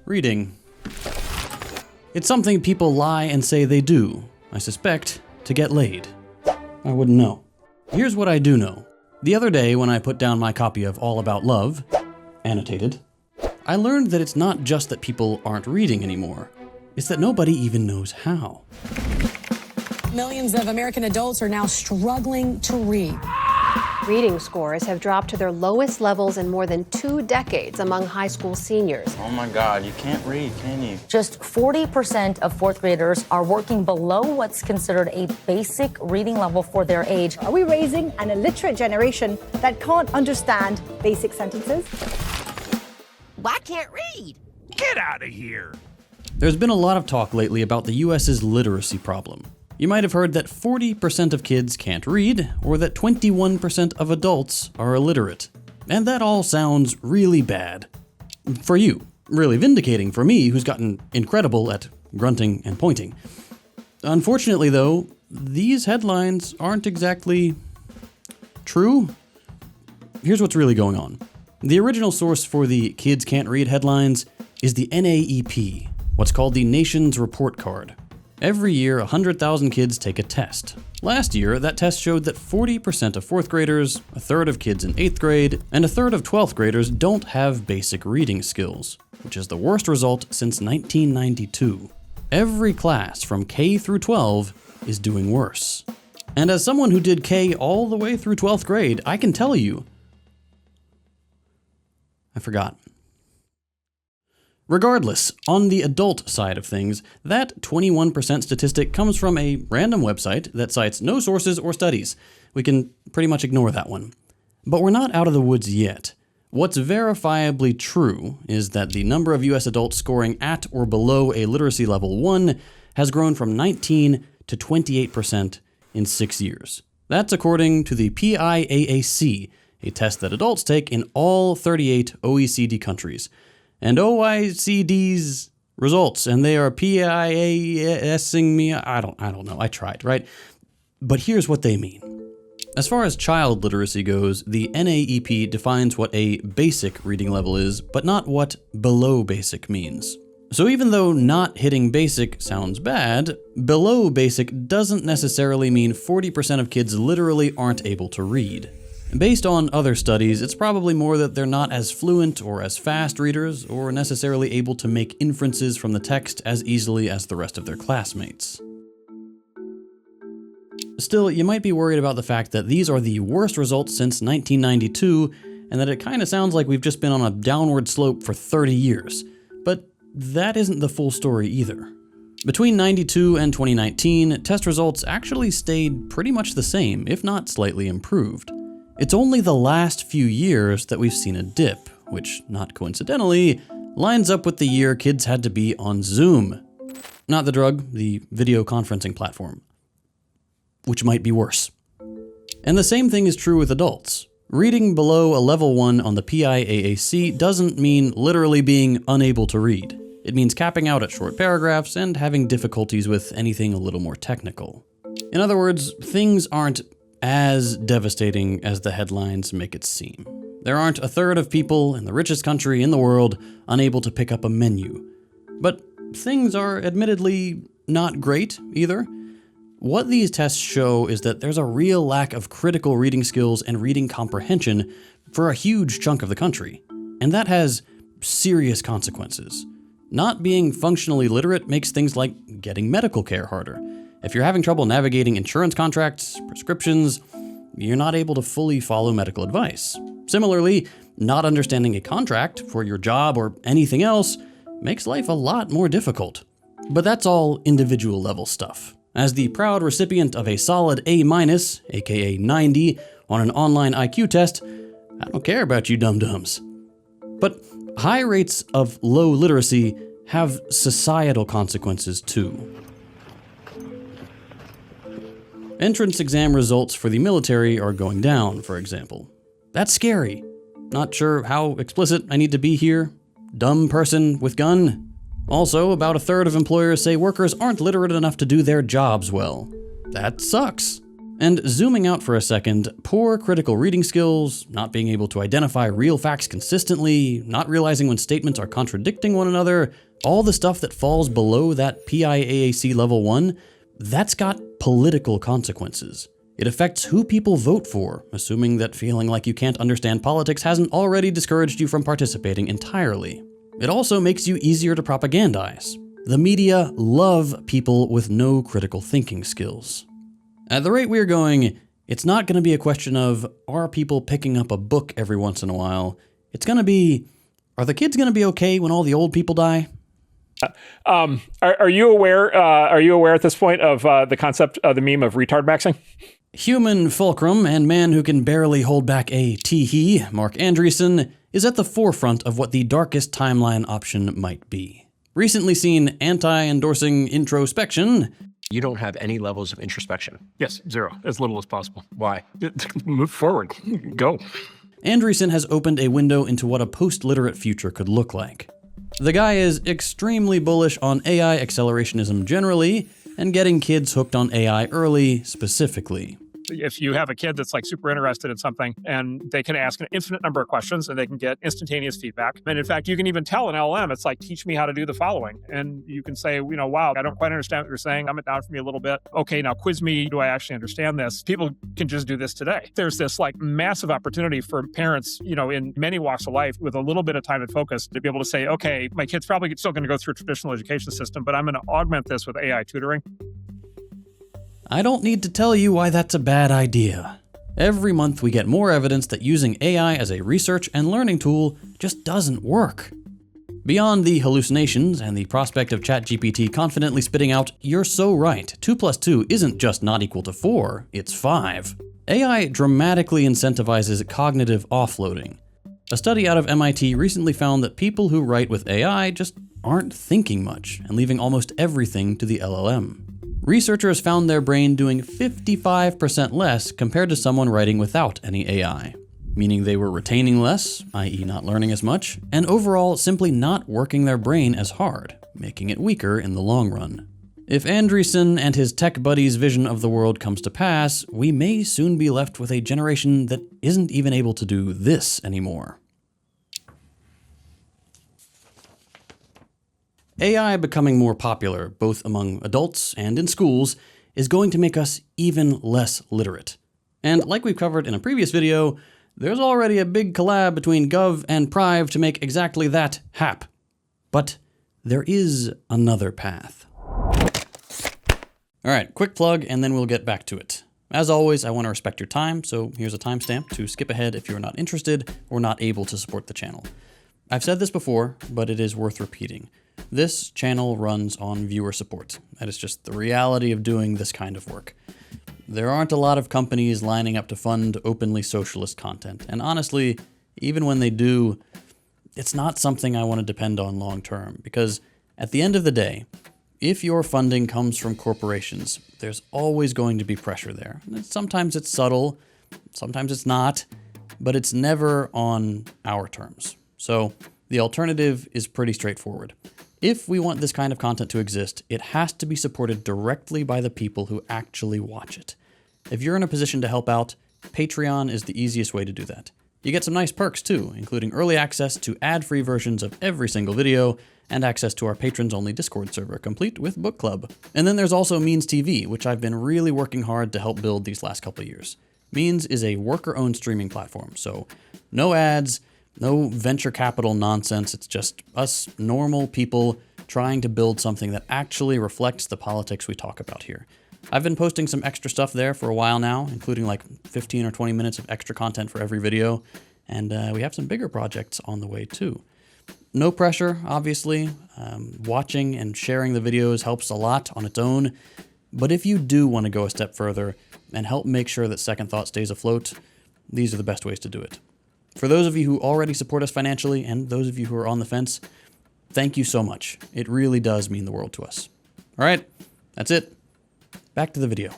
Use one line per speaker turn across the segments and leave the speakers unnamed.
Reading. It's something people lie and say they do, I suspect, to get laid. I wouldn't know. Here's what I do know. The other day when I put down my copy of All About Love, annotated, I learned that it's not just that people aren't reading anymore. It's that nobody even knows how.
Millions of American adults are now struggling to read.
Reading scores have dropped to their lowest levels in more than 2 decades among high school seniors.
Oh my God, you can't read, can you?
Just 40% of fourth graders are working below what's considered a basic reading level for their age.
Are we raising an illiterate generation that can't understand basic sentences?
I can't read.
Get out of here.
There's been a lot of talk lately about the US's literacy problem. You might have heard that 40% of kids can't read, or that 21% of adults are illiterate. And that all sounds really bad. For you. Really vindicating for me, who's gotten incredible at grunting and pointing. Unfortunately though, these headlines aren't exactly true. Here's what's really going on. The original source for the kids can't read headlines is the NAEP, what's called the Nation's Report Card. Every year, 100,000 kids take a test. Last year, that test showed that 40% of 4th graders, a third of kids in 8th grade, and a third of 12th graders don't have basic reading skills, which is the worst result since 1992. Every class from K through 12 is doing worse. And as someone who did K all the way through 12th grade, I can tell you, I forgot. Regardless, on the adult side of things, that 21% statistic comes from a random website that cites no sources or studies. We can pretty much ignore that one. But we're not out of the woods yet. What's verifiably true is that the number of US adults scoring at or below a literacy level 1 has grown from 19 to 28% in 6 years. That's according to the PIAAC, a test that adults take in all 38 OECD countries. And OICD's results, and they are PIAACing me. I don't know. I tried, right? But here's what they mean. As far as child literacy goes, the NAEP defines what a basic reading level is, but not what below basic means. So even though not hitting basic sounds bad, below basic doesn't necessarily mean 40% of kids literally aren't able to read. Based on other studies, it's probably more that they're not as fluent or as fast readers, or necessarily able to make inferences from the text as easily as the rest of their classmates. Still, you might be worried about the fact that these are the worst results since 1992, and that it kinda sounds like we've just been on a downward slope for 30 years. But that isn't the full story either. Between 92 and 2019, test results actually stayed pretty much the same, if not slightly improved. It's only the last few years that we've seen a dip, which, not coincidentally, lines up with the year kids had to be on Zoom. Not the drug, the video conferencing platform. Which might be worse. And the same thing is true with adults. Reading below a level 1 on the PIAAC doesn't mean literally being unable to read. It means capping out at short paragraphs and having difficulties with anything a little more technical. In other words, things aren't as devastating as the headlines make it seem. There aren't a third of people in the richest country in the world unable to pick up a menu. But things are admittedly not great either. What these tests show is that there's a real lack of critical reading skills and reading comprehension for a huge chunk of the country. And that has serious consequences. Not being functionally literate makes things like getting medical care harder. If you're having trouble navigating insurance contracts, prescriptions, you're not able to fully follow medical advice. Similarly, not understanding a contract for your job or anything else makes life a lot more difficult. But that's all individual level stuff. As the proud recipient of a solid A-, aka 90, on an online IQ test, I don't care about you dum-dums. But high rates of low literacy have societal consequences too. Entrance exam results for the military are going down, for example. That's scary. Not sure how explicit I need to be here. Dumb person with gun. Also, about a third of employers say workers aren't literate enough to do their jobs well. That sucks. And zooming out for a second, poor critical reading skills, not being able to identify real facts consistently, not realizing when statements are contradicting one another, all the stuff that falls below that PIAAC level 1, that's got political consequences. It affects who people vote for, assuming that feeling like you can't understand politics hasn't already discouraged you from participating entirely. It also makes you easier to propagandize. The media love people with no critical thinking skills. At the rate we're going, it's not going to be a question of, are people picking up a book every once in a while? It's going to be, are the kids going to be okay when all the old people die?
Are you aware at this point of the concept of the meme of retard maxing?
Human fulcrum and man who can barely hold back a tee-hee, Mark Andreessen, is at the forefront of what the darkest timeline option might be. Recently seen anti-endorsing introspection.
You don't have any levels of introspection.
Yes, 0, as little as possible.
Why?
Move forward. Go.
Andreessen has opened a window into what a post-literate future could look like. The guy is extremely bullish on AI accelerationism generally, and getting kids hooked on AI early specifically.
If you have a kid that's like super interested in something and they can ask an infinite number of questions and they can get instantaneous feedback. And in fact, you can even tell an LLM, it's like, teach me how to do the following. And you can say, wow, I don't quite understand what you're saying. Dumb it down for me a little bit. Okay, now quiz me. Do I actually understand this? People can just do this today. There's this like massive opportunity for parents, in many walks of life with a little bit of time and focus to be able to say, okay, my kid's probably still going to go through a traditional education system, but I'm going to augment this with AI tutoring.
I don't need to tell you why that's a bad idea. Every month we get more evidence that using AI as a research and learning tool just doesn't work. Beyond the hallucinations and the prospect of ChatGPT confidently spitting out, "You're so right, 2 + 2 isn't just not equal to 4, it's 5. AI dramatically incentivizes cognitive offloading. A study out of MIT recently found that people who write with AI just aren't thinking much and leaving almost everything to the LLM. Researchers found their brain doing 55% less compared to someone writing without any AI, meaning they were retaining less, i.e. not learning as much, and overall simply not working their brain as hard, making it weaker in the long run. If Andreessen and his tech buddies' vision of the world comes to pass, we may soon be left with a generation that isn't even able to do this anymore. AI becoming more popular, both among adults and in schools, is going to make us even less literate. And like we've covered in a previous video, there's already a big collab between Gov and Prive to make exactly that hap. But there is another path. Alright, quick plug and then we'll get back to it. As always, I want to respect your time, so here's a timestamp to skip ahead if you're not interested or not able to support the channel. I've said this before, but it is worth repeating. This channel runs on viewer support. That is just the reality of doing this kind of work. There aren't a lot of companies lining up to fund openly socialist content, and honestly, even when they do, it's not something I want to depend on long term, because at the end of the day, if your funding comes from corporations, there's always going to be pressure there. Sometimes it's subtle, sometimes it's not, but it's never on our terms. So the alternative is pretty straightforward. If we want this kind of content to exist, it has to be supported directly by the people who actually watch it. If you're in a position to help out, Patreon is the easiest way to do that. You get some nice perks too, including early access to ad-free versions of every single video, and access to our patrons-only Discord server, complete with book club. And then there's also Means TV, which I've been really working hard to help build these last couple of years. Means is a worker-owned streaming platform, so no ads, no venture capital nonsense, it's just us normal people trying to build something that actually reflects the politics we talk about here. I've been posting some extra stuff there for a while now, including like 15 or 20 minutes of extra content for every video, and we have some bigger projects on the way too. No pressure, obviously. Watching and sharing the videos helps a lot on its own, but if you do want to go a step further and help make sure that Second Thought stays afloat, these are the best ways to do it. For those of you who already support us financially, and those of you who are on the fence, thank you so much. It really does mean the world to us. All right, that's it. Back to the video.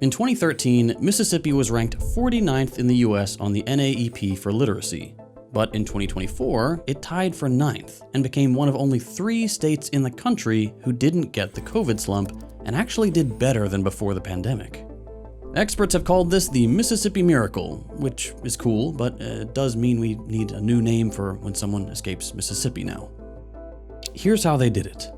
In 2013, Mississippi was ranked 49th in the US on the NAEP for literacy. But in 2024, it tied for 9th and became one of only 3 states in the country who didn't get the COVID slump and actually did better than before the pandemic. Experts have called this the Mississippi Miracle, which is cool, but it does mean we need a new name for when someone escapes Mississippi now. Here's how they did it.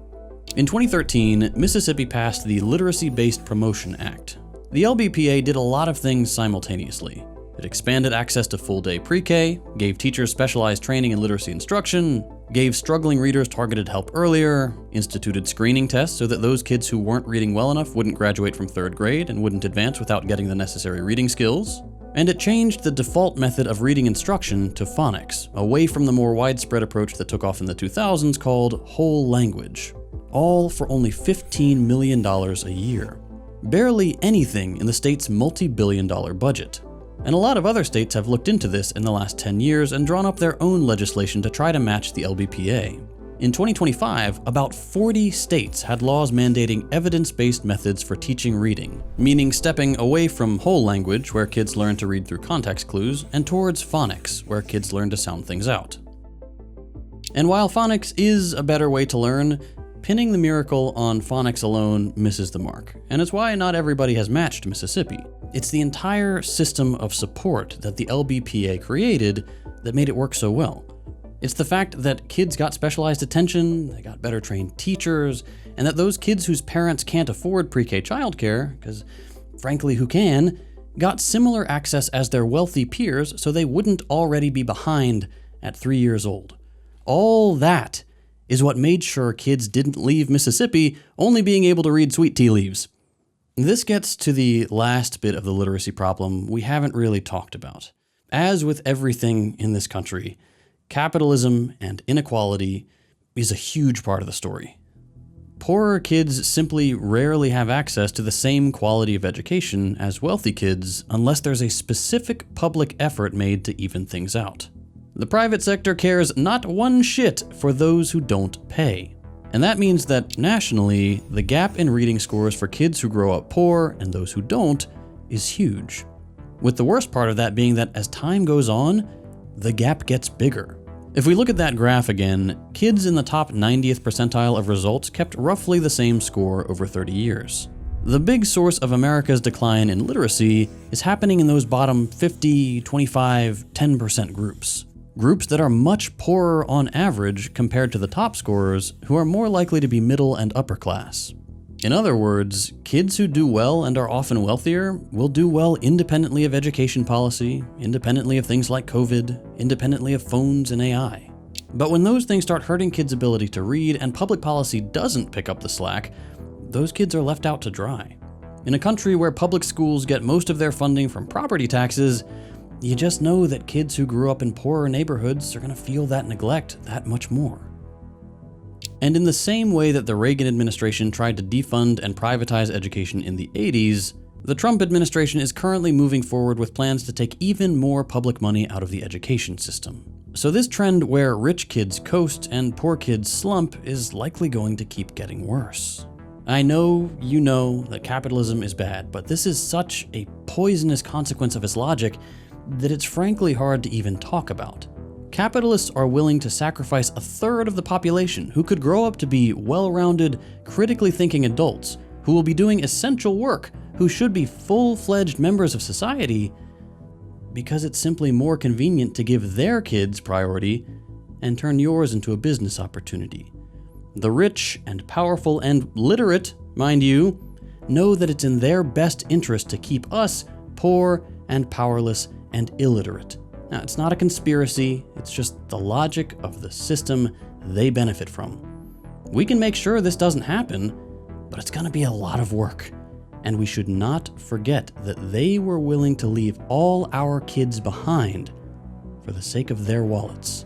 In 2013, Mississippi passed the Literacy-Based Promotion Act. The LBPA did a lot of things simultaneously. It expanded access to full-day pre-K, gave teachers specialized training in literacy instruction, gave struggling readers targeted help earlier, instituted screening tests so that those kids who weren't reading well enough wouldn't graduate from 3rd grade and wouldn't advance without getting the necessary reading skills, and it changed the default method of reading instruction to phonics, away from the more widespread approach that took off in the 2000s called whole language, all for only $15 million a year. Barely anything in the state's multi-billion-dollar budget. And a lot of other states have looked into this in the last 10 years and drawn up their own legislation to try to match the LBPA. In 2025, about 40 states had laws mandating evidence-based methods for teaching reading, meaning stepping away from whole language, where kids learn to read through context clues, and towards phonics, where kids learn to sound things out. And while phonics is a better way to learn, pinning the miracle on phonics alone misses the mark, and it's why not everybody has matched Mississippi. It's the entire system of support that the LBPA created that made it work so well. It's the fact that kids got specialized attention, they got better trained teachers, and that those kids whose parents can't afford pre-K childcare, because frankly, who can, got similar access as their wealthy peers so they wouldn't already be behind at 3 years old. All that is what made sure kids didn't leave Mississippi only being able to read sweet tea leaves. This gets to the last bit of the literacy problem we haven't really talked about. As with everything in this country, capitalism and inequality is a huge part of the story. Poorer kids simply rarely have access to the same quality of education as wealthy kids unless there's a specific public effort made to even things out. The private sector cares not one shit for those who don't pay. And that means that nationally, the gap in reading scores for kids who grow up poor and those who don't is huge. With the worst part of that being that as time goes on, the gap gets bigger. If we look at that graph again, kids in the top 90th percentile of results kept roughly the same score over 30 years. The big source of America's decline in literacy is happening in those bottom 50, 25, 10% groups. Groups that are much poorer on average compared to the top scorers, who are more likely to be middle and upper class. In other words, kids who do well and are often wealthier will do well independently of education policy, independently of things like COVID, independently of phones and AI. But when those things start hurting kids' ability to read and public policy doesn't pick up the slack, those kids are left out to dry. In a country where public schools get most of their funding from property taxes, you just know that kids who grew up in poorer neighborhoods are going to feel that neglect that much more. And in the same way that the Reagan administration tried to defund and privatize education in the 80s, the Trump administration is currently moving forward with plans to take even more public money out of the education system. So this trend where rich kids coast and poor kids slump is likely going to keep getting worse. I know you know that capitalism is bad, but this is such a poisonous consequence of its logic that it's frankly hard to even talk about. Capitalists are willing to sacrifice a third of the population who could grow up to be well-rounded, critically thinking adults who will be doing essential work, who should be full-fledged members of society, because it's simply more convenient to give their kids priority and turn yours into a business opportunity. The rich and powerful and literate, mind you, know that it's in their best interest to keep us poor and powerless and illiterate. Now, it's not a conspiracy, it's just the logic of the system they benefit from. We can make sure this doesn't happen, but it's gonna be a lot of work. And we should not forget that they were willing to leave all our kids behind for the sake of their wallets.